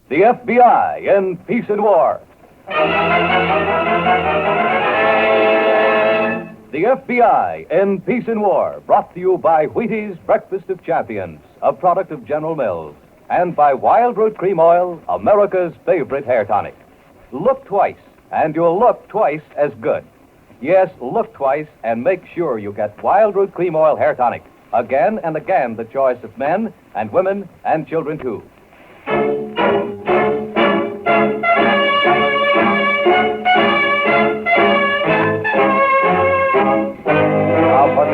The F.B.I. in Peace and War. The F.B.I. in Peace and War, brought to you by Wheaties Breakfast of Champions, a product of General Mills, and by Wild Root Cream Oil, America's favorite hair tonic. Look twice, and you'll look twice as good. Yes, look twice and make sure you get Wild Root Cream Oil hair tonic. Again and again, the choice of men and women and children, too.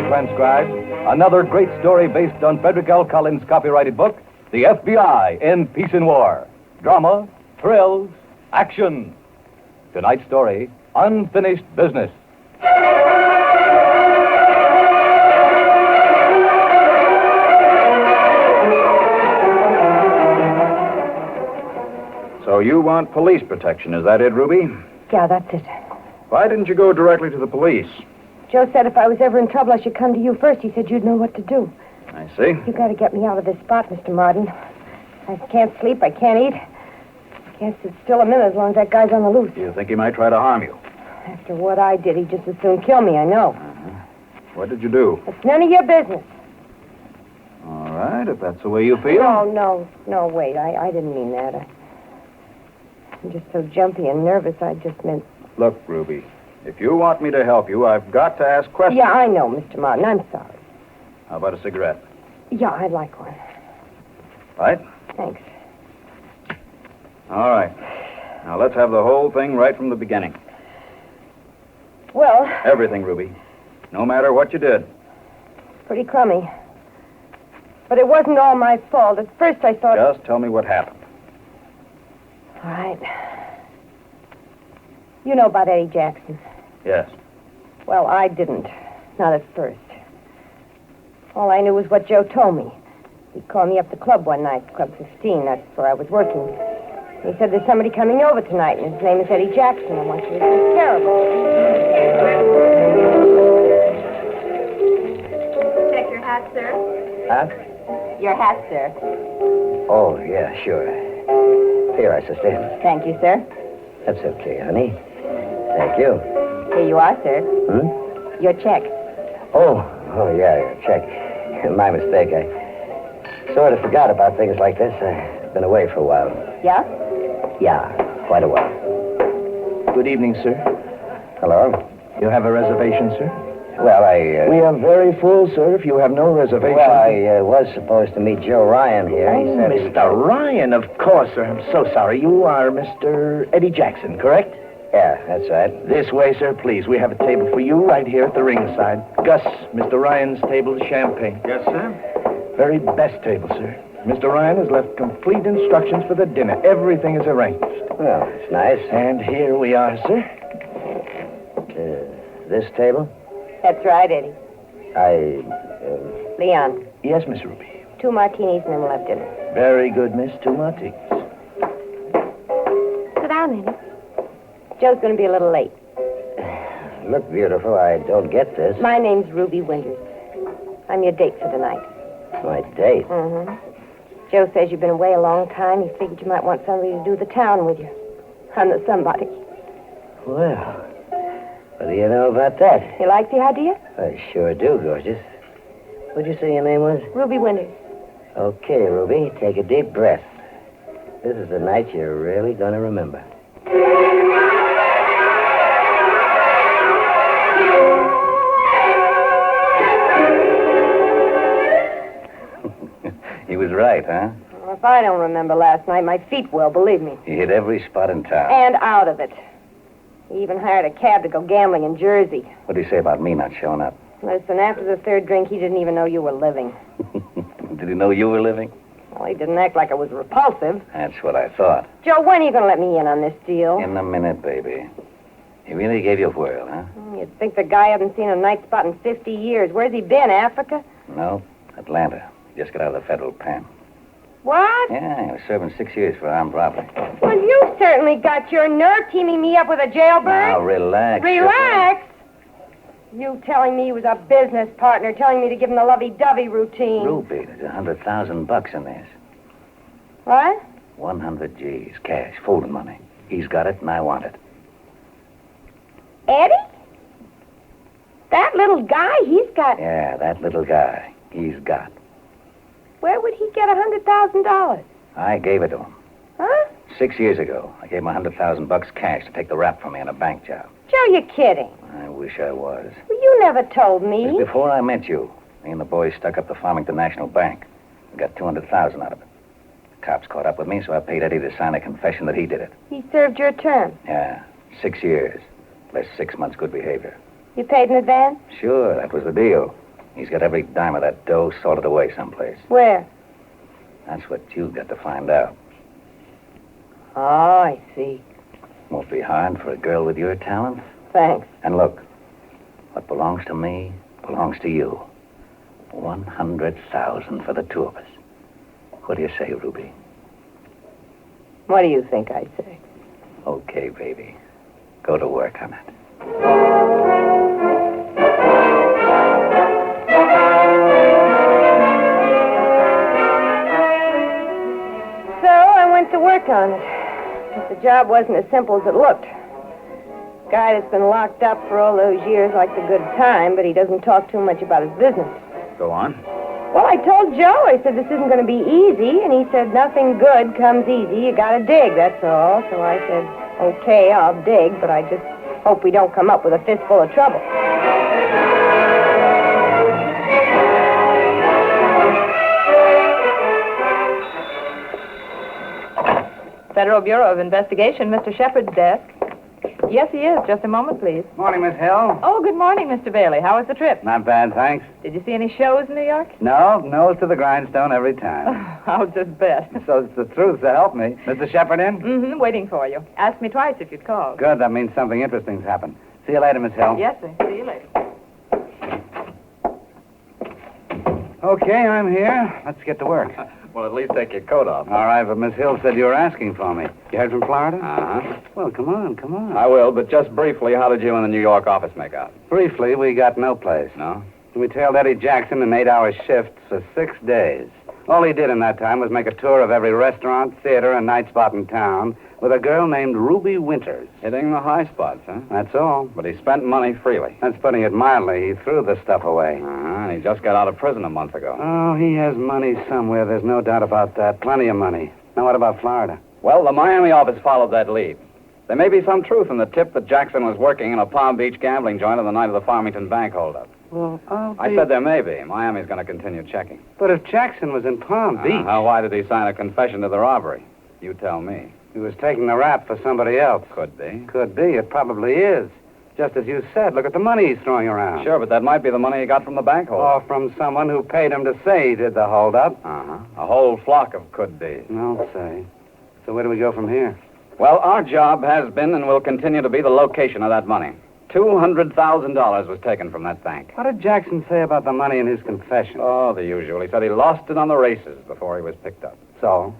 Transcribed, another great story based on Frederick L. Collins' copyrighted book, The F.B.I. in Peace and War. Drama, thrills, action. Tonight's story, Unfinished Business. So you want police protection, is that it, Ruby? Yeah, that's it. Why didn't you go directly to the police? Joe said if I was ever in trouble, I should come to you first. He said you'd know what to do. I see. You got to get me out of this spot, Mr. Martin. I can't sleep. I can't eat. I can't sit still a minute as long as that guy's on the loose. You think he might try to harm you? After what I did, he'd just as soon kill me, I know. What did you do? It's none of your business. All right, if that's the way you feel. No, wait. I didn't mean that. I'm just so jumpy and nervous, I just meant... Look, Ruby, if you want me to help you, I've got to ask questions. Yeah, I know, Mr. Martin. I'm sorry. How about a cigarette? Yeah, I'd like one. Right? Thanks. All right. Now, let's have the whole thing right from the beginning. Well... Everything, Ruby. No matter what you did. Pretty crummy. But it wasn't all my fault. At first I thought... Just tell me what happened. All right. You know about Eddie Jackson. Yes. Well, I didn't. Not at first. All I knew was what Joe told me. He called me up to the club one night, Club 15. That's where I was working. He said there's somebody coming over tonight, and his name is Eddie Jackson. I want you to take care of him. Check your hat, sir. Huh? Your hat, sir. Oh, yeah, sure. Here, I sister. Thank you, sir. That's okay, honey. Thank you. Here you are, sir. Your check. Oh, yeah, check. My mistake. I sort of forgot about things like this. I've been away for a while. Yeah? Yeah, quite a while. Good evening, sir. Hello? You have a reservation, sir? Well, I... We are very full, sir, if you have no reservation. Well, I was supposed to meet Joe Ryan here. He said Mr. Ryan, of course, sir. I'm so sorry. You are Mr. Eddie Jackson, correct? Yeah, that's right. This way, sir, please. We have a table for you right here at the ringside. Gus, Mr. Ryan's table is champagne. Yes, sir? Very best table, sir. Mr. Ryan has left complete instructions for the dinner. Everything is arranged. Well, it's nice. And here we are, sir. This table? That's right, Eddie. Leon, Yes, Miss Ruby. 2 martinis and then we'll have dinner. Very good, Miss. 2 martinis. Sit down, Eddie. Joe's going to be a little late. Look, beautiful, I don't get this. My name's Ruby Winters. I'm your date for the night. My date? Mm-hmm. Joe says you've been away a long time. He figured you might want somebody to do the town with you. I'm the somebody. Well, what do you know about that? You like the idea? I sure do, gorgeous. What'd you say your name was? Ruby Winters. Okay, Ruby, take a deep breath. This is the night you're really going to remember. He was right, huh? Well, if I don't remember last night, my feet will, believe me. He hit every spot in town. And out of it. He even hired a cab to go gambling in Jersey. What did he say about me not showing up? Listen, after the 3rd drink, he didn't even know you were living. Did he know you were living? Well, he didn't act like it was repulsive. That's what I thought. Joe, when are you going to let me in on this deal? In a minute, baby. He really gave you a whirl, huh? You'd think the guy hadn't seen a night spot in 50 years. Where's he been, Africa? No, Atlanta. Just got out of the federal pen. What? Yeah, he was serving 6 years for armed robbery. Well, you certainly got your nerve teaming me up with a jailbird. Now, relax. Relax? You telling me he was a business partner, telling me to give him the lovey-dovey routine. Ruby, there's $100,000 in this. What? 100 G's, cash, folding money. He's got it, and I want it. Eddie? That little guy, he's got... Yeah, that little guy. He's got. Where would he get $100,000? I gave it to him. Huh? 6 years ago, I gave him $100,000 cash to take the rap from me on a bank job. Joe, you're kidding. I wish I was. Well, you never told me. It was before I met you. Me and the boys stuck up the Farmington National Bank. We got $200,000 out of it. The cops caught up with me, so I paid Eddie to sign a confession that he did it. He served your term. Yeah, 6 years. Plus 6 months good behavior. You paid in advance? Sure, that was the deal. He's got every dime of that dough salted away someplace. Where? That's what you've got to find out. Oh, I see. Won't be hard for a girl with your talent. Thanks. And look, what belongs to me belongs to you. 100,000 for the two of us. What do you say, Ruby? What do you think I say? Okay, baby. Go to work on it. So I went to work on it. But the job wasn't as simple as it looked. Guy that's been locked up for all those years likes a good time, but he doesn't talk too much about his business. Go on. Well, I told Joe, I said, this isn't going to be easy, and he said, nothing good comes easy. You got to dig, that's all. So I said, okay, I'll dig, but I just hope we don't come up with a fistful of trouble. Federal Bureau of Investigation, Mr. Shepard's desk. Yes, he is. Just a moment, plees. Morning, Miss Hill. Oh, good morning, Mr. Bailey. How was the trip? Not bad, thanks. Did you see any shows in New York? No, nose to the grindstone every time. I'll just bet. So it's the truth to help me. Mr. Shepard in? Mm-hmm, waiting for you. Asked me twice if you'd called. Good, that means something interesting's happened. See you later, Miss Hill. Yes, sir. See you later. Okay, I'm here. Let's get to work. Well, at least take your coat off. All right, but Miss Hill said you were asking for me. You heard from Florida? Uh-huh. Well, come on. I will, but just briefly, how did you and the New York office make out? Briefly, we got no place. No? We tailed Eddie Jackson in 8-hour shifts for 6 days. All he did in that time was make a tour of every restaurant, theater, and night spot in town with a girl named Ruby Winters. Hitting the high spots, huh? That's all. But he spent money freely. That's putting it mildly. He threw the stuff away. Uh-huh. He just got out of prison a month ago. Oh, he has money somewhere. There's no doubt about that. Plenty of money. Now, what about Florida? Well, the Miami office followed that lead. There may be some truth in the tip that Jackson was working in a Palm Beach gambling joint on the night of the Farmington Bank holdup. Well, I said there may be. Miami's going to continue checking. But if Jackson was in Palm Beach... Why did he sign a confession to the robbery? You tell me. He was taking the rap for somebody else. Could be. Could be. It probably is. Just as you said, look at the money he's throwing around. Sure, but that might be the money he got from the bank holdup. Or from someone who paid him to say he did the holdup. Uh-huh. A whole flock of could-bes. I'll say. So where do we go from here? Well, our job has been and will continue to be the location of that money. $200,000 was taken from that bank. What did Jackson say about the money in his confession? Oh, the usual. He said he lost it on the races before he was picked up. So?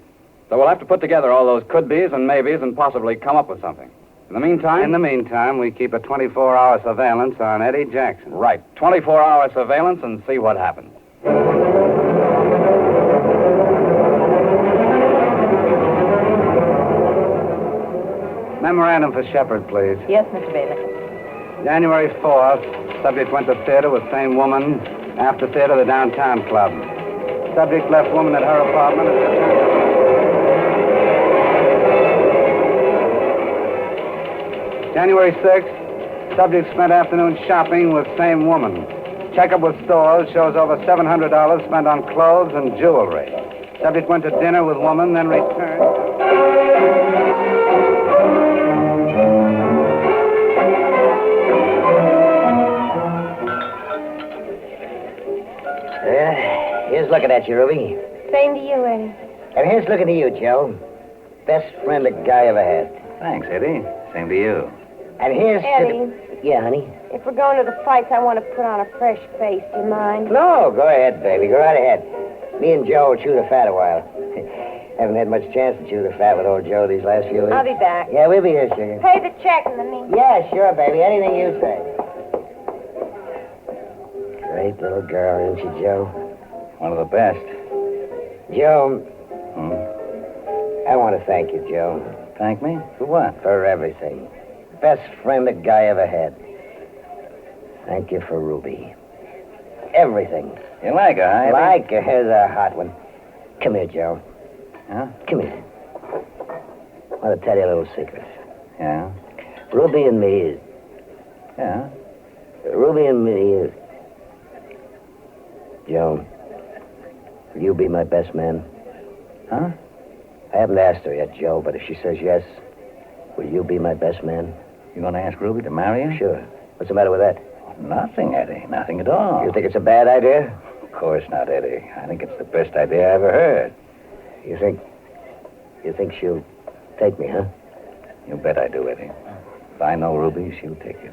So we'll have to put together all those could-bes and maybes and possibly come up with something. In the meantime... In the meantime, we keep a 24-hour surveillance on Eddie Jackson. Right. 24-hour surveillance and see what happens. Memorandum for Shepard, please. Yes, Mr. Bailey. January 4th, subject went to theater with same woman. After theater, the downtown club. Subject left woman at her apartment. January 6th, subject spent afternoon shopping with same woman. Checkup with stores shows over $700 spent on clothes and jewelry. Subject went to dinner with woman, then returned. Here's looking at you, Ruby. Same to you, Eddie. And here's looking to you, Joe. Best friend a guy ever had. Thanks, Eddie. Same to you. And here's... Eddie, Yeah, honey? if we're going to the fights, I want to put on a fresh face. Do you mind? No, go ahead, baby. Go right ahead. Me and Joe will chew the fat a while. Haven't had much chance to chew the fat with old Joe these last few weeks. I'll be back. Yeah, we'll be here, sugar. Pay the check in the meantime. Yeah, sure, baby. Anything you say. Great little girl, isn't she, Joe? One of the best. Joe, I want to thank you, Joe. Thank me? For what? For everything. Best friend a guy ever had. Thank you for Ruby. Everything. You like her, huh? Like her. Here's a hot one. Come here, Joe. Huh? Come here. I want to tell you a little secret. Yeah? Ruby and me is... Yeah? Ruby and me is... Joe, will you be my best man? Huh? I haven't asked her yet, Joe, but if she says yes, will you be my best man? You gonna ask Ruby to marry you? Sure. What's the matter with that? Nothing, Eddie. Nothing at all. You think it's a bad idea? Of course not, Eddie. I think it's the best idea I ever heard. You think she'll take me, huh? You bet I do, Eddie. If I know Ruby, she'll take you.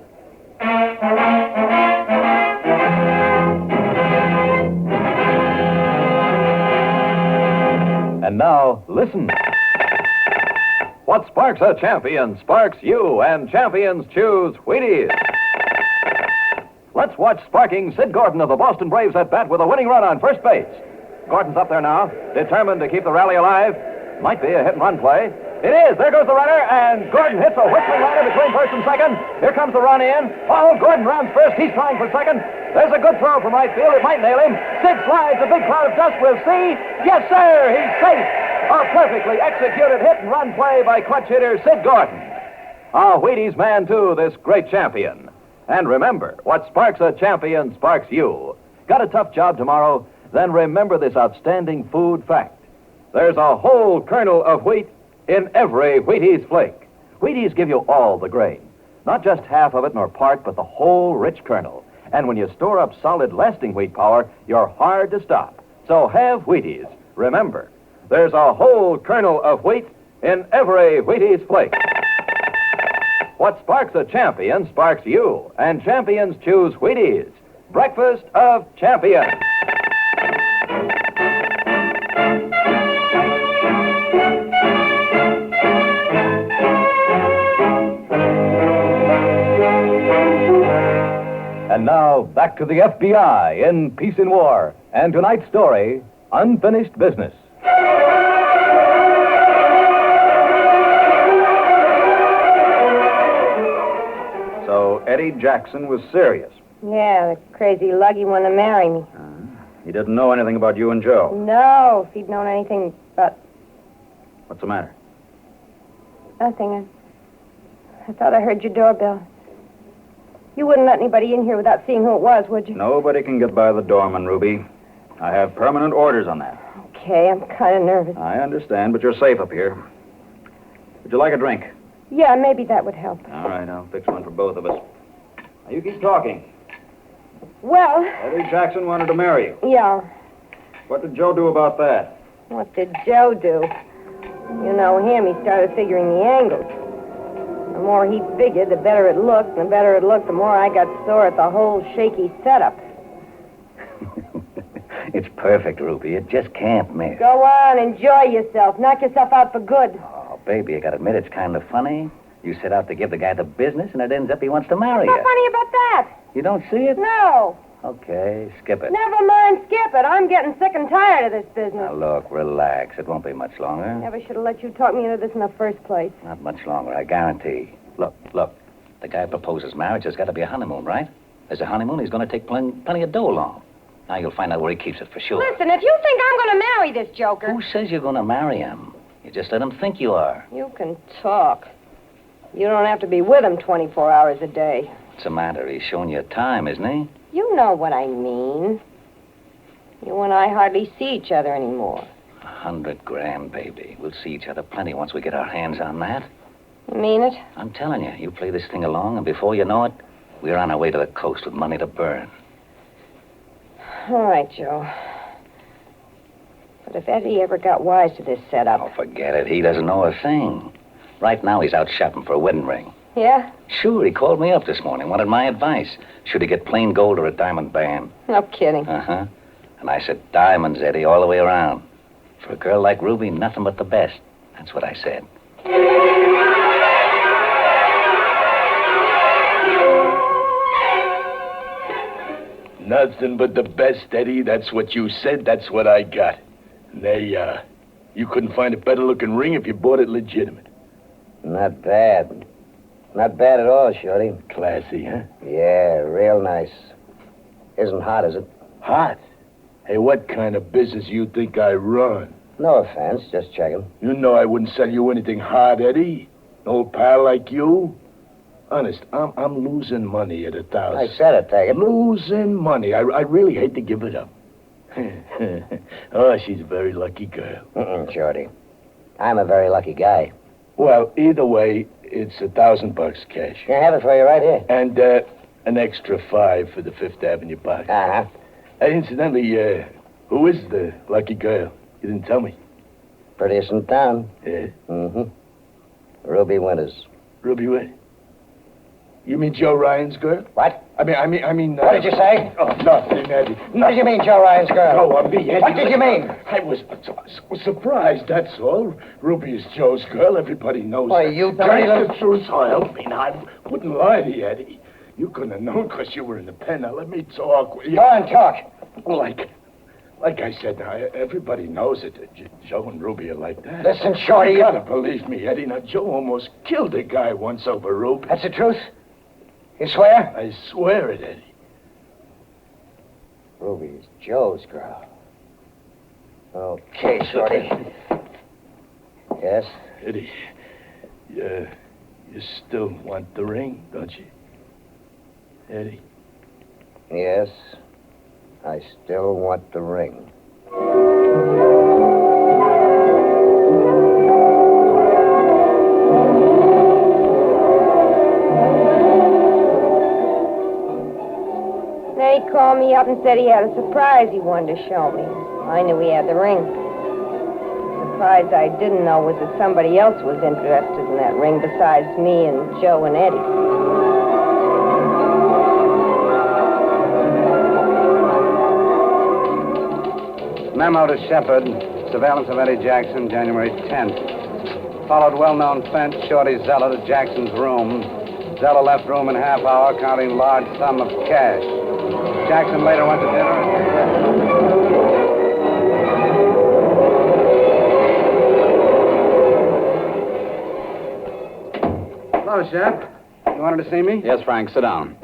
And now, listen. What sparks a champion sparks you, and champions choose Wheaties. Let's watch sparking Sid Gordon of the Boston Braves at bat with a winning run on first base. Gordon's up there now, determined to keep the rally alive. Might be a hit-and-run play. It is. There goes the runner, and Gordon hits a whistling liner between first and second. Here comes the run in. Oh, Gordon rounds first. He's trying for second. There's a good throw from right field. It might nail him. Sid slides. A big cloud of dust. We'll see. Yes, sir. He's safe. A perfectly executed hit-and-run play by clutch hitter Sid Gordon. A Wheaties man, too, this great champion. And remember, what sparks a champion sparks you. Got a tough job tomorrow? Then remember this outstanding food fact. There's a whole kernel of wheat in every Wheaties flake. Wheaties give you all the grain. Not just half of it nor part, but the whole rich kernel. And when you store up solid, lasting wheat power, you're hard to stop. So have Wheaties. Remember, there's a whole kernel of wheat in every Wheaties flake. What sparks a champion sparks you, and champions choose Wheaties. Breakfast of champions. And now, back to the F.B.I. in Peace and War. And tonight's story, Unfinished Business. So Eddie Jackson was serious. Yeah, the crazy luggy wanted to marry me. He didn't know anything about you and Joe. No, if he'd known anything about What's the matter? nothing, I thought I heard your doorbell. You wouldn't let anybody in here without seeing who it was, would you? Nobody can get by the doorman, Ruby. I have permanent orders on that. Okay, I'm kind of nervous. I understand, but you're safe up here. Would you like a drink? Yeah, maybe that would help. All right, I'll fix one for both of us. Now, you keep talking. Well, Eddie Jackson wanted to marry you. yeah. What did Joe do about that? What did Joe do? You know him, he started figuring the angles. The more he figured, the better it looked. And the better it looked, the more I got sore at the whole shaky setup. It's perfect, Ruby. It just can't miss. Go on, enjoy yourself. Knock yourself out for good. Oh, baby, I gotta admit it's kind of funny. You set out to give the guy the business, and it ends up he wants to marry What's you. so funny about that? You don't see it? No. Okay, skip it. Never mind, skip it. I'm getting sick and tired of this business. Now, look, relax. It won't be much longer. Never should have let you talk me into this in the first place. Not much longer, I guarantee. Look. The guy proposes marriage. There's got to be a honeymoon, right? There's a honeymoon. He's going to take plenty of dough along. Now you'll find out where he keeps it for sure. Listen, if you think I'm going to marry this joker... Who says you're going to marry him? You just let him think you are. You can talk. You don't have to be with him 24 hours a day. What's the matter? He's showing you time, isn't he? You know what I mean. You and I hardly see each other anymore. $100,000, baby. We'll see each other plenty once we get our hands on that. You mean it? I'm telling you, you play this thing along, and before you know it, we're on our way to the coast with money to burn. All right, Joe. But if Eddie ever got wise to this setup... Oh, forget it. He doesn't know a thing. Right now, he's out shopping for a wedding ring. Yeah? Sure, he called me up this morning, wanted my advice. Should he get plain gold or a diamond band? No kidding. Uh-huh. And I said, diamonds, Eddie, all the way around. For a girl like Ruby, nothing but the best. That's what I said. Nothing but the best, Eddie. That's what you said. That's what I got. You couldn't find a better-looking ring if you bought it legitimate. Not bad. Not bad at all, Shorty. Classy, huh? Yeah, real nice. Isn't hot, is it? Hot? Hey, what kind of business you think I run? No offense, just checking. You know I wouldn't sell you anything hot, Eddie. An old pal like you. Honest, I'm losing money at 1,000. I said it, take it. Losing money. I really hate to give it up. Oh, she's a very lucky girl. Shorty. I'm a very lucky guy. Well, either way, it's $1,000 cash. Can I have it for you right here? And an extra 5 for the Fifth Avenue box. Uh-huh. Incidentally, who is the lucky girl? You didn't tell me. Prettiest in town. Yeah? Mm-hmm. Ruby Winters. Ruby what? You mean Joe Ryan's girl? What? I mean... What did you say? Oh, nothing, Eddie. What did you mean, Joe Ryan's girl? No, me, Eddie. What did you mean? I was surprised, that's all. Ruby is Joe's girl. Everybody knows Why, that. you dirty That's little... the truth, so help me. Now, I wouldn't lie to you, Eddie. You couldn't have known because you were in the pen. Now, let me talk with you. Go on, talk. Like I said, now, everybody knows it. Joe and Ruby are like that. Listen, Shorty... You gotta believe me, Eddie. Now, Joe almost killed a guy once over Ruby. That's the truth? You swear? I swear it, Eddie. Ruby's Joe's girl. Okay, Shorty. Yes? Eddie, you still want the ring, don't you? Eddie? Yes. I still want the ring. Then he called me up and said he had a surprise he wanted to show me. I knew he had the ring. The surprise I didn't know was that somebody else was interested in that ring besides me and Joe and Eddie. Memo to Shepard. Surveillance of Eddie Jackson, January 10th. Followed well-known fence, Shorty Zeller, to Jackson's room. Zeller left room in half hour, counting large sum of cash. Jackson later went to dinner. Hello, Shep. You wanted to see me? Yes, Frank, sit down.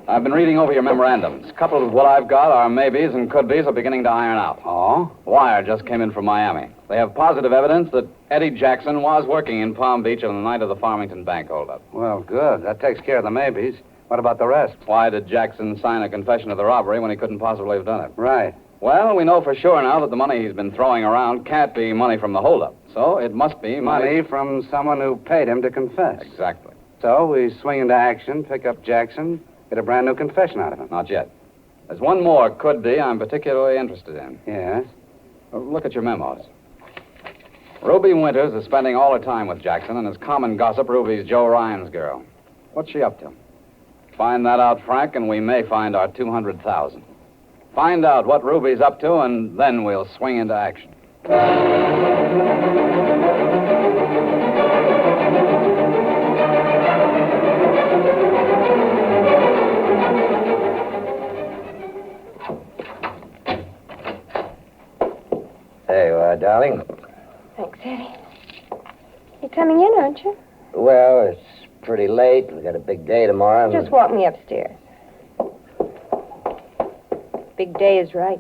I've been reading over your memorandums. Coupled with what I've got, our maybes and could-bes are beginning to iron out. Oh? Wire just came in from Miami. They have positive evidence that Eddie Jackson was working in Palm Beach on the night of the Farmington Bank holdup. Well, good. That takes care of the maybes. What about the rest? Why did Jackson sign a confession of the robbery when he couldn't possibly have done it? Right. Well, we know for sure now that the money he's been throwing around can't be money from the holdup. So it must be Money from someone who paid him to confess. Exactly. So we swing into action, pick up Jackson, get a brand new confession out of him. Not yet. There's one more could-be I'm particularly interested in. Yes? Look at your memos. Ruby Winters is spending all her time with Jackson, and as common gossip, Ruby's Joe Ryan's girl. What's she up to? Find that out, Frank, and we may find our $200,000. Find out what Ruby's up to, and then we'll swing into action. There you are, darling. Thanks, Eddie. You're coming in, aren't you? Well, it's pretty late. We got a big day tomorrow. Just walk me upstairs. Big day is right.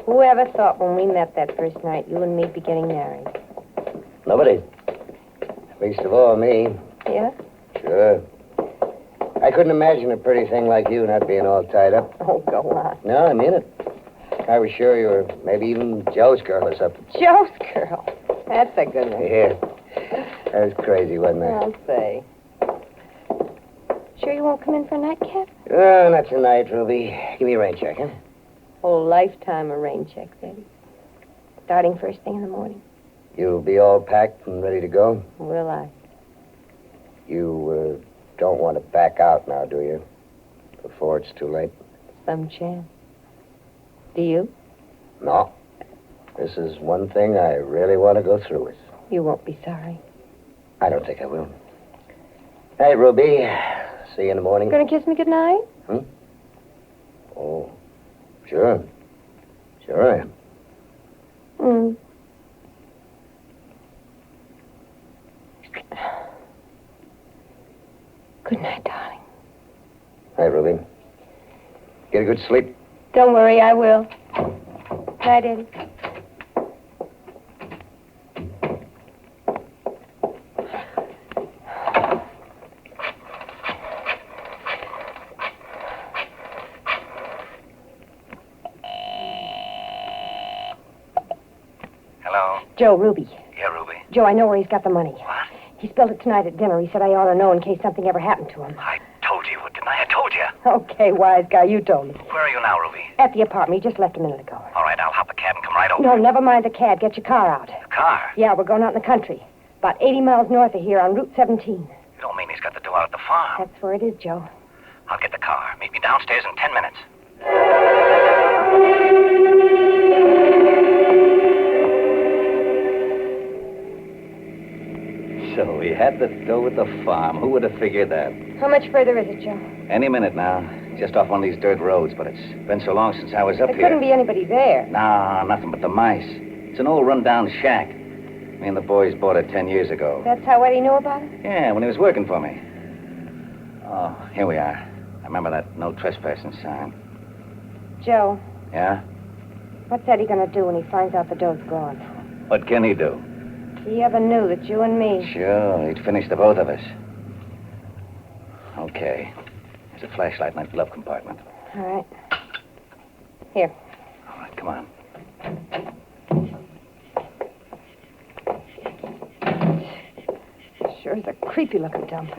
Whoever thought when we met that first night, you and me'd be getting married? Nobody. Least of all me. Yeah? Sure. I couldn't imagine a pretty thing like you not being all tied up. Oh, go on. No, I mean it. I was sure you were maybe even Joe's girl or something. Joe's girl. That's a good one. Yeah. That was crazy, wasn't it? I'll say. Sure you won't come in for a nightcap? Oh, not tonight, Ruby. Give me a rain check, huh? Whole lifetime of rain checks, Eddie. Starting first thing in the morning. You'll be all packed and ready to go? Will I? You don't want to back out now, do you? Before it's too late? Some chance. Do you? No. This is one thing I really want to go through with. You won't be sorry. I don't think I will. Hey, Ruby. See you in the morning. Gonna kiss me goodnight? Oh, sure. Sure I am. Mm. Good night, darling. Hi, Ruby. Get a good sleep? Don't worry, I will. Night, Eddie. Hello? Joe, Ruby. Yeah, Ruby. Joe, I know where he's got the money. What? He spilled it tonight at dinner. He said I ought to know in case something ever happened to him. I told you, didn't I? I told you. Okay, wise guy, you told me. Where are you now, Ruby? At the apartment. He just left a minute ago. All right, I'll hop a cab and come right over. No, never mind the cab. Get your car out. The car? Yeah, we're going out in the country. About 80 miles north of here on Route 17. You don't mean he's got the dough out at the farm? That's where it is, Joe. I'll get the car. Meet me downstairs in 10 minutes. So he had the dough at the farm. Who would have figured that? How much further is it, Joe? Any minute now. Just off one of these dirt roads, but it's been so long since I was up There here. couldn't be anybody there. Nah, nothing but the mice. It's an old rundown shack. Me and the boys bought it 10 years ago. That's how Eddie knew about it? Yeah, when he was working for me. Oh, here we are. I remember that no trespassing sign. Joe, Yeah? what's Eddie going to do when he finds out the dough's gone? What can he do? He ever knew that you and me... Sure, he'd finish the both of us. Okay. There's a flashlight in that glove compartment. All right. Here. All right, come on. Sure is a creepy-looking dump.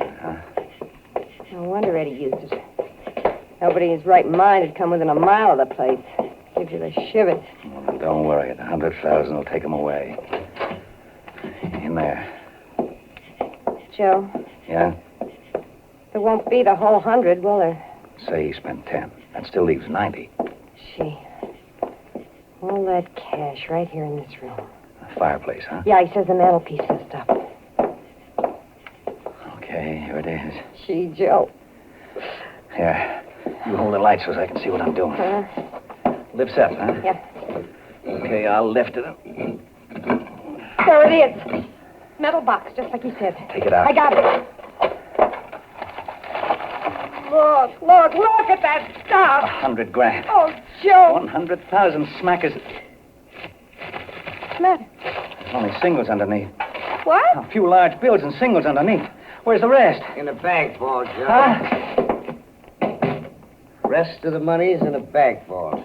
No wonder Eddie used it. Nobody in his right mind had come within a mile of the place. Gives you the shivers. Well, don't worry. The 100,000 will take him away. In there. Joe, Yeah? there won't be the whole 100, will there? Say he spent 10. That still leaves 90. Gee. All that cash right here in this room. A fireplace, huh? Yeah, he says the mantelpiece is up. Okay, here it is. Gee, Joe. Here. You hold the light so I can see what I'm doing. Lifts up, huh? Yeah. Okay, I'll lift it up. There it is. Metal box, just like he said. Take it out. I got it. Look at that stuff. 100 grand. Oh, Joe. 100,000 smackers. What's the matter? There's only singles underneath. What? A few large bills and singles underneath. Where's the rest? In the bank vault, Joe. Huh? Rest of the money's in the bank vault.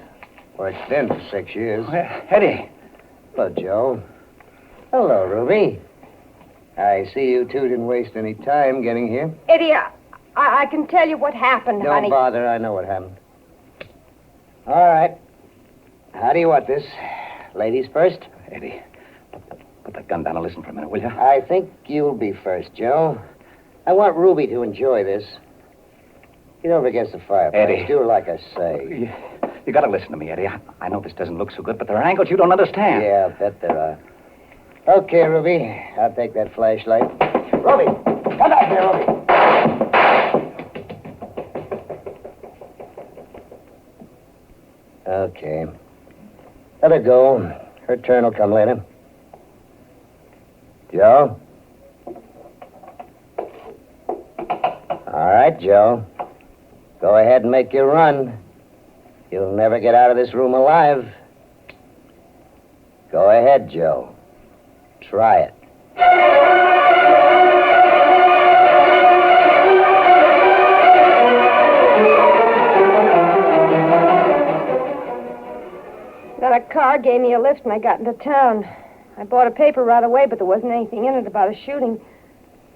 Where it's been for 6 years. Eddie. Hello, Joe. Hello, Ruby. I see you two didn't waste any time getting here. Eddie, I can tell you what happened, Don't honey. bother. I know what happened. All right. How do you want this? Ladies first? Eddie, put that gun down and listen for a minute, will you? I think you'll be first, Joe. I want Ruby to enjoy this. Get over against the fireplace. Eddie. Do like I say. You gotta listen to me, Eddie. I know this doesn't look so good, but there are angles you don't understand. Yeah, I'll bet there are. Okay, Ruby. I'll take that flashlight. Ruby! Come back here, Ruby! Okay. Let her go. Her turn will come later. Joe? All right, Joe. Go ahead and make your run. You'll never get out of this room alive. Go ahead, Joe. Try it. Then a car gave me a lift and I got into town. I bought a paper right away, but there wasn't anything in it about a shooting.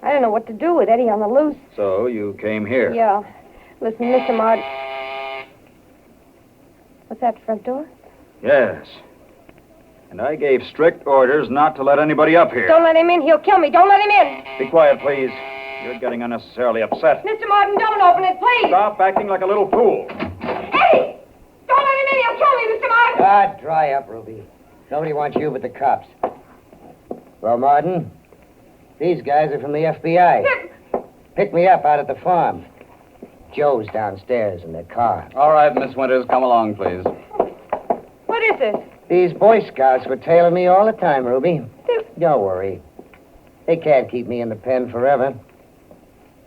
I didn't know what to do with Eddie on the loose. So you came here? Yeah. Listen, Mr. Martin. What's that, front door? Yes. And I gave strict orders not to let anybody up here. Don't let him in. He'll kill me. Don't let him in. Be quiet, please. You're getting unnecessarily upset. Mr. Martin, don't open it, please. Stop acting like a little fool. Eddie! Don't let him in. He'll kill me, Mr. Martin. Ah, dry up, Ruby. Nobody wants you but the cops. Well, Martin, these guys are from the F.B.I. Picked me up out at the farm. Joe's downstairs in their car. All right, Miss Winters, come along, please. What is this? These Boy Scouts were tailing me all the time, Ruby. Don't worry. They can't keep me in the pen forever.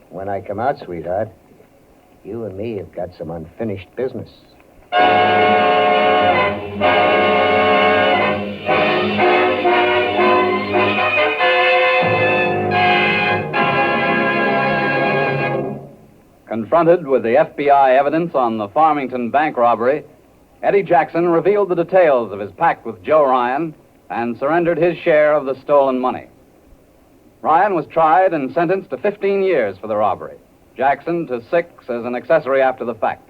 When I come out, sweetheart, you and me have got some unfinished business. Confronted with the FBI evidence on the Farmington bank robbery, Eddie Jackson revealed the details of his pact with Joe Ryan and surrendered his share of the stolen money. Ryan was tried and sentenced to 15 years for the robbery, Jackson to 6 as an accessory after the fact.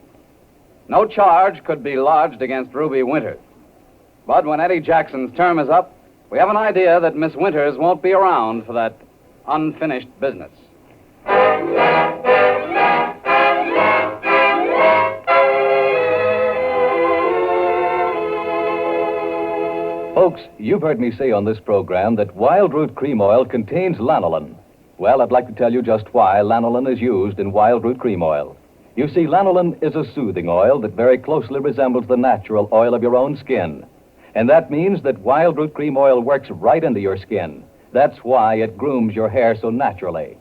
No charge could be lodged against Ruby Winters. But when Eddie Jackson's term is up, we have an idea that Miss Winters won't be around for that unfinished business. Folks, you've heard me say on this program that wild root cream oil contains lanolin. Well, I'd like to tell you just why lanolin is used in wild root cream oil. You see, lanolin is a soothing oil that very closely resembles the natural oil of your own skin. And that means that wild root cream oil works right into your skin. That's why it grooms your hair so naturally.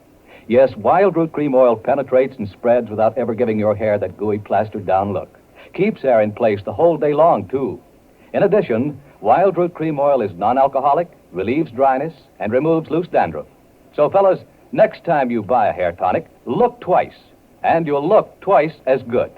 Yes, wild root cream oil penetrates and spreads without ever giving your hair that gooey plastered down look. Keeps hair in place the whole day long, too. In addition, wild root cream oil is non-alcoholic, relieves dryness, and removes loose dandruff. So, fellas, next time you buy a hair tonic, look twice, and you'll look twice as good.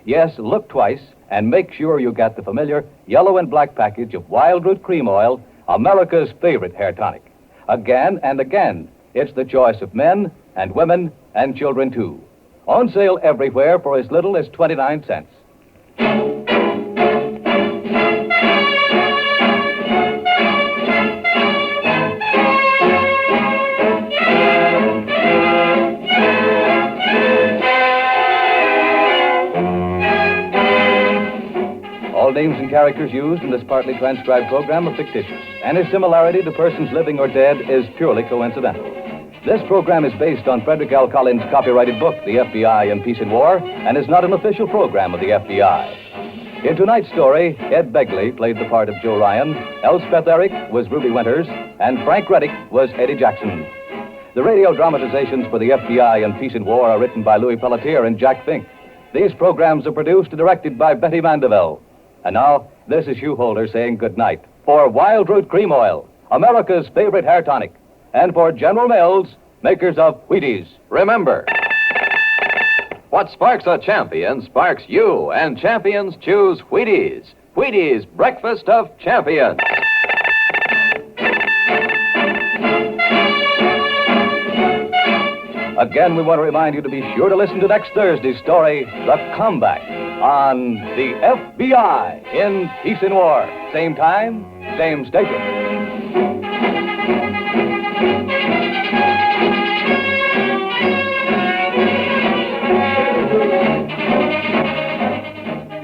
Yes, look twice, and make sure you get the familiar yellow and black package of wild root cream oil, America's favorite hair tonic. Again and again, it's the choice of men and women and children, too. On sale everywhere for as little as 29 cents. All names and characters used in this partly transcribed program are fictitious. Any similarity to persons living or dead is purely coincidental. This program is based on Frederick L. Collins' copyrighted book, The F.B.I. in Peace and War, and is not an official program of the F.B.I. In tonight's story, Ed Begley played the part of Joe Ryan, Elspeth Eric was Ruby Winters, and Frank Reddick was Eddie Jackson. The radio dramatizations for the F.B.I. in Peace and War are written by Louis Pelletier and Jack Fink. These programs are produced and directed by Betty Mandeville. And now, this is Hugh Holder saying good night for Wild Root Cream Oil, America's favorite hair tonic, and for General Mills, makers of Wheaties. Remember, what sparks a champion sparks you, and champions choose Wheaties. Wheaties, breakfast of champions. Again, we want to remind you to be sure to listen to next Thursday's story, The Comeback, on the F.B.I. in Peace and War. Same time, same station.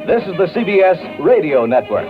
This is the CBS Radio Network.